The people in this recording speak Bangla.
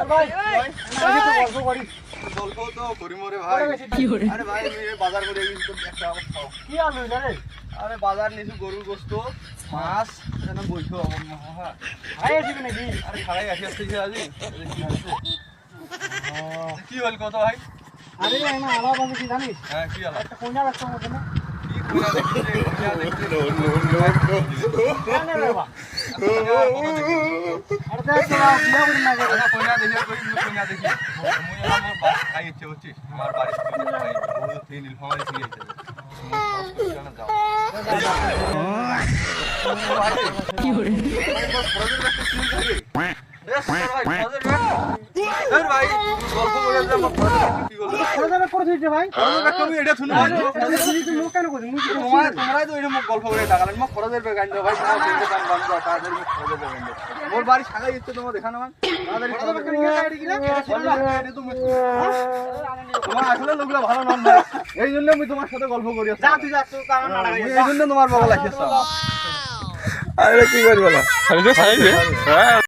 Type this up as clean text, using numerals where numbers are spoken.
ভাই গল্প করি গল্প তো করি মরে ভাই আরে ভাই আমি বাজার করে এসেছি তো একটা খাও কি আলু রে আরে বাজার নিয়েছি গরুর গোশত মাছ যেন বইছো হ্যাঁ ভাই আসবে নাকি আরে খাড়াই আসি আসছে আজি কি হল কত ভাই আরে না আলাদা আছে কি জানিস হ্যাঁ কি হল একটা কোণা রাখতে হবে না কি কোনা দেখি কোনা দেখি জানে রে বাবা আরে দেখ তোরা বিয়া করে না করে কোনা দেখি কই কোনা দেখি মুই আমার বাস খাই ইচ্ছে হচ্ছে আমার বাড়ি থেকে খাই বহুত তিন নীল ফামারি থেকে যাচ্ছে যাও কি করে ভাই গল্প করে দিলাম কি বলবো কোণা যাবে করে দিতে ভাই তুমি এটা শুনো তুই মুখ কেন করছিস মুখ তোমরাই তো এটা মুখ গল্প করে টাকা লাগবে খরচের বেগান দাও ভাই তোমার দেখতে গান বান দাও তাড়াতাড়ি মুখ খরচের বেগান দাও মোর বাড়ি সাগাই দিতে তোমার দেখানো মান তাড়াতাড়ি তোমার আসলে লোকগুলো ভালো নন না এই জন্য আমি তোমার সাথে গল্প করি যা তুই যা তুই কারণ না এই জন্য তোমার বগল আসিস আরে কি করবো না